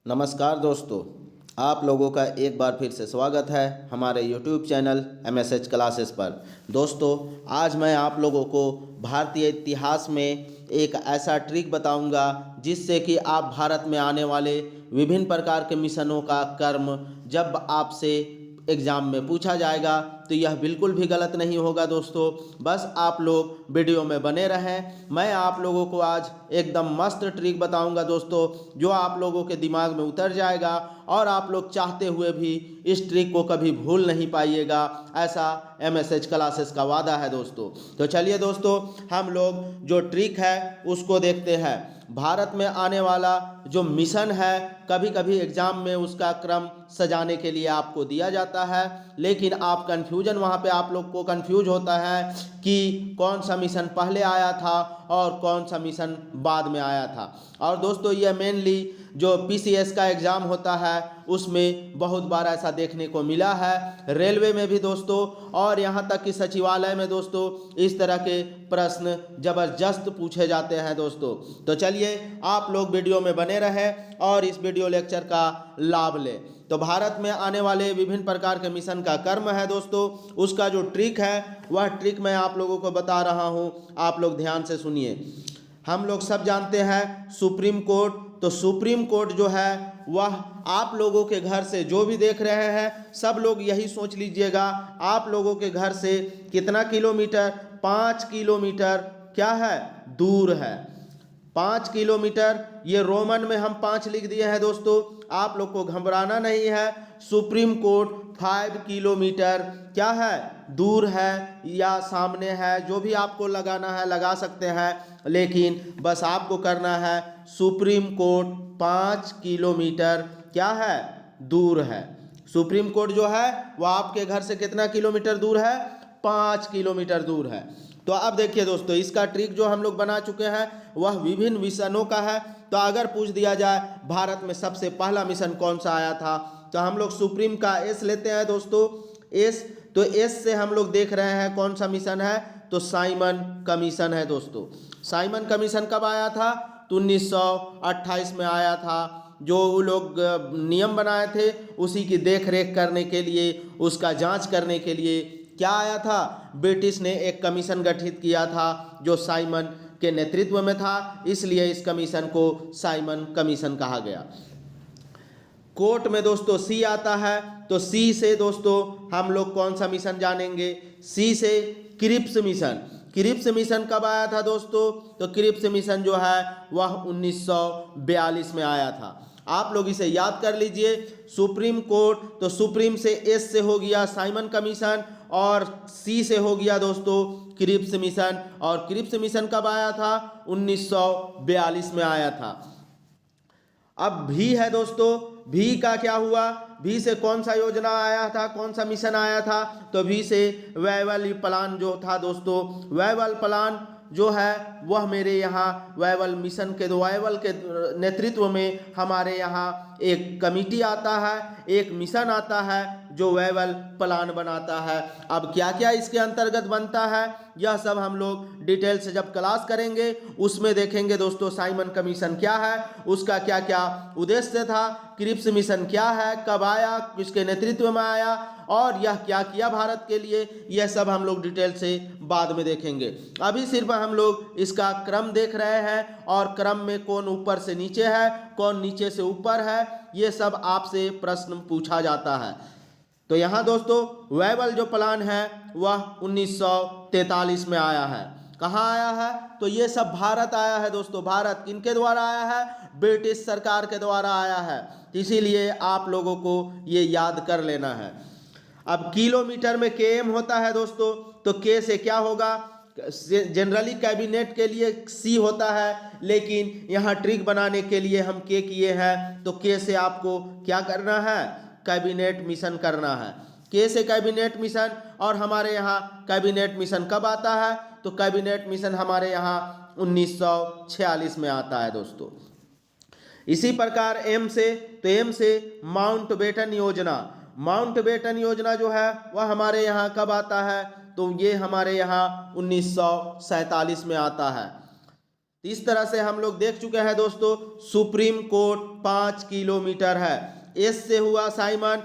नमस्कार दोस्तों, आप लोगों का एक बार फिर से स्वागत है हमारे YouTube चैनल MSH क्लासेस पर। दोस्तों, आज मैं आप लोगों को भारतीय इतिहास में एक ऐसा ट्रिक बताऊंगा जिससे कि आप भारत में आने वाले विभिन्न प्रकार के मिशनों का क्रम जब आपसे एग्ज़ाम में पूछा जाएगा तो यह बिल्कुल भी गलत नहीं होगा। दोस्तों, बस आप लोग वीडियो में बने रहें। मैं आप लोगों को आज एकदम मस्त ट्रिक बताऊंगा दोस्तों, जो आप लोगों के दिमाग में उतर जाएगा और आप लोग चाहते हुए भी इस ट्रिक को कभी भूल नहीं पाइएगा। ऐसा MSH क्लासेस का वादा है दोस्तों। तो चलिए दोस्तों, हम लोग जो ट्रिक है उसको देखते हैं। भारत में आने वाला जो मिशन है, कभी कभी एग्ज़ाम में उसका क्रम सजाने के लिए आपको दिया जाता है, लेकिन आप कन्फ्यूजन वहाँ पे आप लोग को कन्फ्यूज होता है कि कौन सा मिशन पहले आया था और कौन सा मिशन बाद में आया था। और दोस्तों, यह मेनली जो PCS का एग्ज़ाम होता है उसमें बहुत बार ऐसा देखने को मिला है, रेलवे में भी दोस्तों, और यहाँ तक कि सचिवालय में दोस्तों इस तरह के प्रश्न ज़बरदस्त पूछे जाते हैं दोस्तों। तो चलिए आप लोग वीडियो में बने रहें और इस वीडियो लेक्चर का लाभ लें। तो भारत में आने वाले विभिन्न प्रकार के मिशन का क्रम है दोस्तों, उसका जो ट्रिक है वह ट्रिक मैं आप लोगों को बता रहा हूँ, आप लोग ध्यान से सुनिए। हम लोग सब जानते हैं सुप्रीम कोर्ट, तो सुप्रीम कोर्ट जो है वह आप लोगों के घर से, जो भी देख रहे हैं सब लोग यही सोच लीजिएगा, आप लोगों के घर से कितना किलोमीटर, 5 किलोमीटर क्या है, दूर है। 5 किलोमीटर, ये रोमन में हम 5 लिख दिए हैं दोस्तों, आप लोग को घबराना नहीं है। सुप्रीम कोर्ट 5 किलोमीटर क्या है, दूर है या सामने है, जो भी आपको लगाना है लगा सकते हैं, लेकिन बस आपको करना है सुप्रीम कोर्ट 5 किलोमीटर क्या है, दूर है। सुप्रीम कोर्ट जो है वह आपके घर से कितना किलोमीटर दूर है, 5 किलोमीटर दूर है। तो अब देखिए दोस्तों, इसका ट्रिक जो हम लोग बना चुके हैं वह विभिन्न मिशनों का है। तो अगर पूछ दिया जाए भारत में सबसे पहला मिशन कौन सा आया था, तो हम लोग सुप्रीम का एस लेते हैं दोस्तों, एस। तो एस से हम लोग देख रहे हैं कौन सा मिशन है, तो साइमन कमीशन है दोस्तों। साइमन कमीशन कब आया था, तो 1928 में आया था। जो वो लोग नियम बनाए थे उसी की देख रेख करने के लिए, उसका जांच करने के लिए क्या आया था, ब्रिटिश ने एक कमीशन गठित किया था जो साइमन के नेतृत्व में था, इसलिए इस कमीशन को साइमन कमीशन कहा गया। कोर्ट में दोस्तों सी आता है, तो सी से दोस्तों हम लोग कौन सा मिशन जानेंगे, सी से क्रिप्स मिशन। क्रिप्स मिशन कब आया था दोस्तों, तो क्रिप्स मिशन जो है वह 1942 में आया था। आप लोग इसे याद कर लीजिए। सुप्रीम कोर्ट, तो सुप्रीम से एस से हो गया साइमन कमीशन और सी से हो गया दोस्तों क्रिप्स मिशन। और क्रिप्स मिशन कब आया था, 1942 में आया था। अब भी है दोस्तों, भी का क्या हुआ, भी से कौन सा योजना आया था, कौन सा मिशन आया था, तो भी से वैवल प्लान जो था दोस्तों, वैवल प्लान जो है वह मेरे यहाँ वैवल मिशन के वैवल के नेतृत्व में हमारे यहाँ एक कमिटी आता है, एक मिशन आता है जो वैवल प्लान बनाता है। अब क्या क्या इसके अंतर्गत बनता है यह सब हम लोग डिटेल से जब क्लास करेंगे उसमें देखेंगे दोस्तों। साइमन कमीशन क्या है, उसका क्या क्या उद्देश्य था, क्रिप्स मिशन क्या है, कब आया, किसके नेतृत्व में आया और यह क्या किया भारत के लिए, यह सब हम लोग डिटेल से बाद में देखेंगे। अभी सिर्फ हम लोग इसका क्रम देख रहे हैं और क्रम में कौन ऊपर से नीचे है, कौन नीचे से ऊपर है, ये सब आपसे प्रश्न पूछा जाता है। तो यहाँ दोस्तों वैवल जो प्लान है वह 1943 में आया है। कहाँ आया है, तो ये सब भारत आया है दोस्तों। भारत किनके द्वारा आया है, ब्रिटिश सरकार के द्वारा आया है, इसीलिए आप लोगों को ये याद कर लेना है। अब किलोमीटर में केएम होता है दोस्तों, तो के से क्या होगा, जनरली कैबिनेट के लिए सी होता है, लेकिन यहाँ ट्रिक बनाने के लिए हम के किए हैं, तो के से आपको क्या करना है, कैबिनेट मिशन करना है। के से कैबिनेट मिशन, और हमारे यहाँ कैबिनेट मिशन कब आता है, तो कैबिनेट मिशन हमारे यहाँ 1946 में आता है दोस्तों। इसी प्रकार एम से, तो एम से माउंटबेटन योजना, माउंटबेटन योजना जो है वह हमारे यहाँ कब आता है, तो ये हमारे यहाँ 1947 में आता है। इस तरह से हम लोग देख चुके हैं दोस्तों। सुप्रीम कोर्ट 5 किलोमीटर है। एस से हुआ साइमन,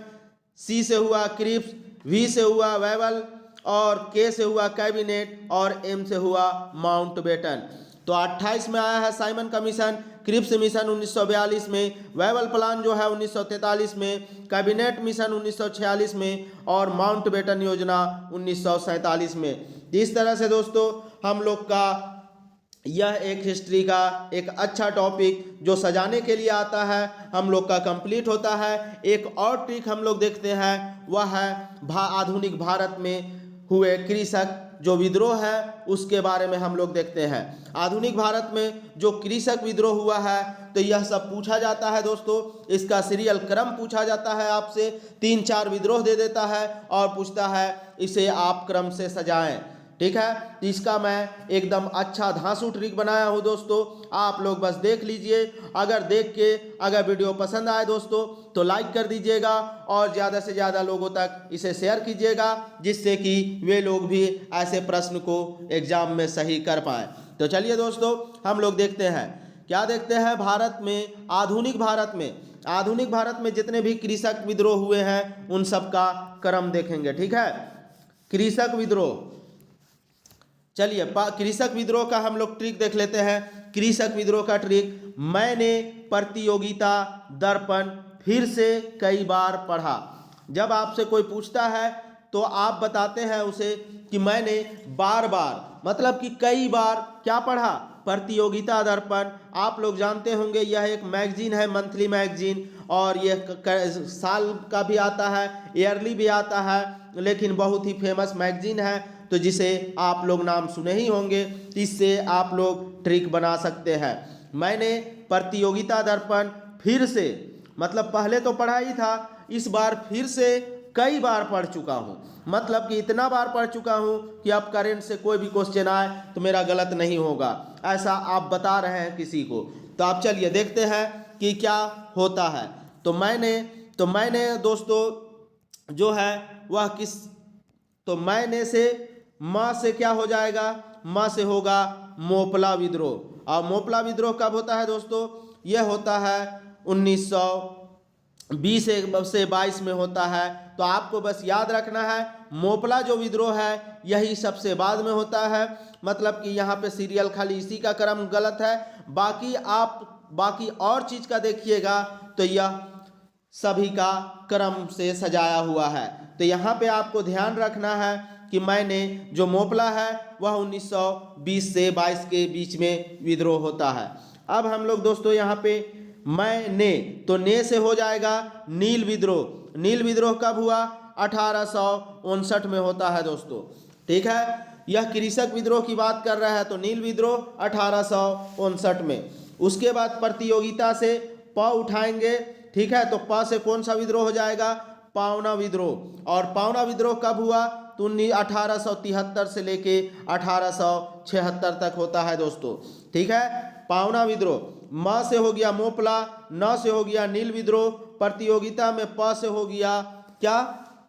सी से हुआ क्रिप्स, वी से हुआ वेवल और के से हुआ कैबिनेट और एम से हुआ माउंटबेटन। तो 28 में आया है साइमन कमीशन, क्रिप्स मिशन 1942 में, वेवल प्लान जो है 1943 में, कैबिनेट मिशन 1946 में और माउंटबेटन योजना 1947 में। इस तरह से दोस्तों हम लोग का यह एक हिस्ट्री का एक अच्छा टॉपिक जो सजाने के लिए आता है हम लोग का कंप्लीट होता है। एक और ट्रिक हम लोग देखते हैं, वह है आधुनिक भारत में हुए कृषक जो विद्रोह है उसके बारे में हम लोग देखते हैं। आधुनिक भारत में जो कृषक विद्रोह हुआ है तो यह सब पूछा जाता है दोस्तों। इसका सीरियल क्रम पूछा जाता है आपसे, 3-4 विद्रोह दे देता है और पूछता है इसे आप क्रम से सजाएं। ठीक है, तो इसका मैं एकदम अच्छा धांसू ट्रिक बनाया हूँ दोस्तों, आप लोग बस देख लीजिए। अगर वीडियो पसंद आए दोस्तों तो लाइक कर दीजिएगा और ज़्यादा से ज़्यादा लोगों तक इसे शेयर कीजिएगा, जिससे कि वे लोग भी ऐसे प्रश्न को एग्जाम में सही कर पाएँ। तो चलिए दोस्तों हम लोग देखते हैं, क्या देखते हैं भारत में, आधुनिक भारत में जितने भी कृषक विद्रोह हुए हैं उन सब का क्रम देखेंगे। ठीक है, कृषक विद्रोह, चलिए कृषक विद्रोह का हम लोग ट्रिक देख लेते हैं। कृषक विद्रोह का ट्रिक, मैंने प्रतियोगिता दर्पण फिर से कई बार पढ़ा। जब आपसे कोई पूछता है तो आप बताते हैं उसे कि मैंने बार बार, मतलब कि कई बार क्या पढ़ा, प्रतियोगिता दर्पण। आप लोग जानते होंगे यह एक मैगजीन है, मंथली मैगजीन, और यह साल का भी आता है, ईयरली भी आता है, लेकिन बहुत ही फेमस मैगजीन है, तो जिसे आप लोग नाम सुने ही होंगे। इससे आप लोग ट्रिक बना सकते हैं। मैंने प्रतियोगिता दर्पण फिर से, मतलब पहले तो पढ़ा ही था, इस बार फिर से कई बार पढ़ चुका हूँ, मतलब कि इतना बार पढ़ चुका हूँ कि अब करेंट से कोई भी क्वेश्चन आए तो मेरा गलत नहीं होगा, ऐसा आप बता रहे हैं किसी को। तो आप चलिए देखते हैं कि क्या होता है। तो मैंने दोस्तों जो है वह किस, तो मैंने से माँ से क्या हो जाएगा, माँ से होगा मोपला विद्रोह। और मोपला विद्रोह कब होता है दोस्तों, यह होता है 1920 से 22 में होता है। तो आपको बस याद रखना है मोपला जो विद्रोह है यही सबसे बाद में होता है, मतलब कि यहाँ पे सीरियल खाली इसी का क्रम गलत है, बाकी और चीज़ का देखिएगा तो यह सभी का क्रम से सजाया हुआ है। तो यहाँ पे आपको ध्यान रखना है कि मैंने जो मोपला है वह 1920 से 22 के बीच में विद्रोह होता है। अब हम लोग दोस्तों यहाँ पे मैंने, तो ने से हो जाएगा नील विद्रोह। नील विद्रोह कब हुआ, 1859 में होता है दोस्तों। ठीक है, यह कृषक विद्रोह की बात कर रहा है, तो नील विद्रोह 1859 में। उसके बाद प्रतियोगिता से प उठाएंगे। ठीक है, तो प से कौन सा विद्रोह हो जाएगा, पावना विद्रोह। और पावना विद्रोह कब हुआ, तो 1873 से लेके 1876 तक होता है दोस्तों। ठीक है, पावना विद्रोह। म से हो गया मोपला, न से हो गया नील विद्रोह, प्रतियोगिता में प से हो गया क्या,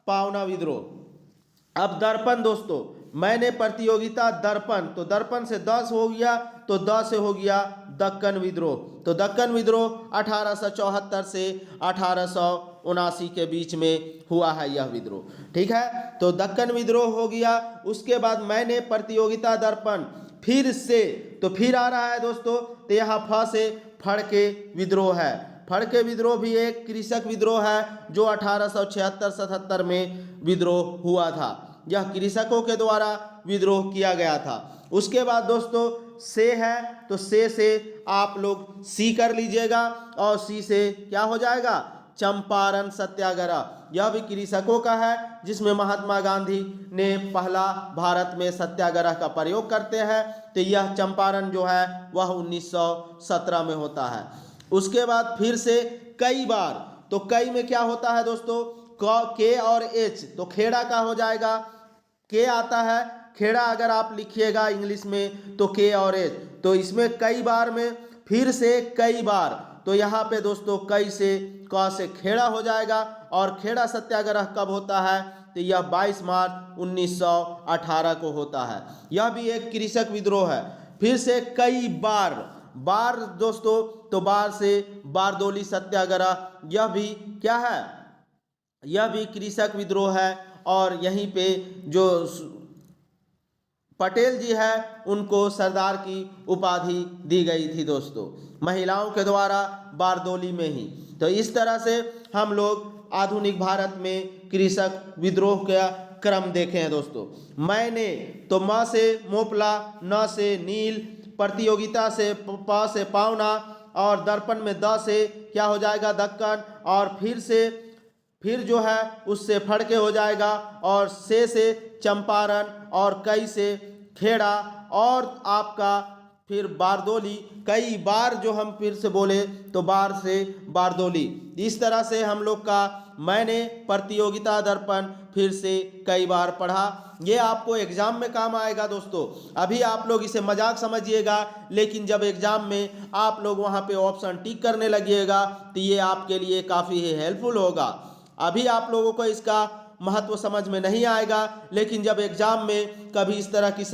पावना विद्रोह। अब दर्पण दोस्तों, मैंने प्रतियोगिता दर्पण, तो दर्पण से 10 हो गया, तो 10 से हो गया दक्कन विद्रोह। तो दक्कन विद्रोह 1874 से 1879 के बीच में हुआ है यह विद्रोह। ठीक है, तो दक्कन विद्रोह हो गया। उसके बाद मैंने प्रतियोगिता दर्पण फिर से, तो फिर आ रहा है दोस्तों, तो यहाँ फ से फड़के विद्रोह है। फड़के विद्रोह भी एक कृषक विद्रोह है जो 1876-77 में विद्रोह हुआ था। यह कृषकों के द्वारा विद्रोह किया गया था। उसके बाद दोस्तों से है, तो से आप लोग सी कर लीजिएगा, और सी से क्या हो जाएगा, चंपारण सत्याग्रह। यह भी कृषकों का है, जिसमें महात्मा गांधी ने पहला भारत में सत्याग्रह का प्रयोग करते हैं। तो यह चंपारण जो है वह 1917 में होता है। उसके बाद फिर से कई बार, तो कई में क्या होता है दोस्तों, के और एच, तो खेड़ा का हो जाएगा, के आता है, खेड़ा अगर आप लिखिएगा इंग्लिश में तो के और एच, तो इसमें कई बार में फिर से कई बार, तो यहाँ पे दोस्तों कई से क से खेड़ा हो जाएगा। और खेड़ा सत्याग्रह कब होता है, तो यह 22 मार्च 1918 को होता है। यह भी एक कृषक विद्रोह है। फिर से कई बार, बार दोस्तों, तो बार से बारदोली सत्याग्रह, यह भी क्या है, यह भी कृषक विद्रोह है। और यहीं पे जो पटेल जी है उनको सरदार की उपाधि दी गई थी दोस्तों, महिलाओं के द्वारा बारदोली में ही। तो इस तरह से हम लोग आधुनिक भारत में कृषक विद्रोह का क्रम देखे हैं दोस्तों। मैंने तो म से मोपला, न से नील, प्रतियोगिता से प से पावना, और दर्पण में द से क्या हो जाएगा, दक्कन, और फिर जो है उससे फड़के हो जाएगा, और से चंपारण, और कई से खेड़ा, और आपका फिर बारदोली। कई बार जो हम फिर से बोले तो बार से बारदोली। इस तरह से हम लोग का मैंने, प्रतियोगिता, दर्पण, फिर से कई बार पढ़ा। ये आपको एग्जाम में काम आएगा दोस्तों। अभी आप लोग इसे मजाक समझिएगा, लेकिन जब एग्जाम में आप लोग वहाँ पे ऑप्शन टिक करने लगिएगा तो ये आपके लिए काफ़ी हेल्पफुल होगा। अभी आप लोगों को इसका महत्व समझ में नहीं आएगा, लेकिन जब एग्जाम में कभी इस तरह की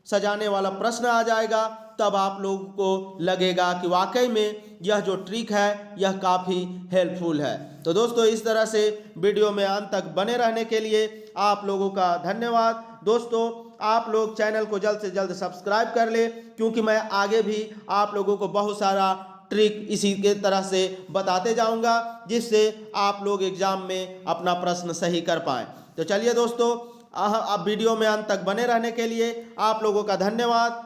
सजाने वाला प्रश्न आ जाएगा तब आप लोगों को लगेगा कि वाकई में यह जो ट्रिक है यह काफ़ी हेल्पफुल है। तो दोस्तों, इस तरह से वीडियो में अंत तक बने रहने के लिए आप लोगों का धन्यवाद। दोस्तों, आप लोग चैनल को जल्द से जल्द सब्सक्राइब कर ले, क्योंकि मैं आगे भी आप लोगों को बहुत सारा ट्रिक इसी के तरह से बताते जाऊंगा, जिससे आप लोग एग्जाम में अपना प्रश्न सही कर पाएं। तो चलिए दोस्तों, अब वीडियो में अंत तक बने रहने के लिए आप लोगों का धन्यवाद।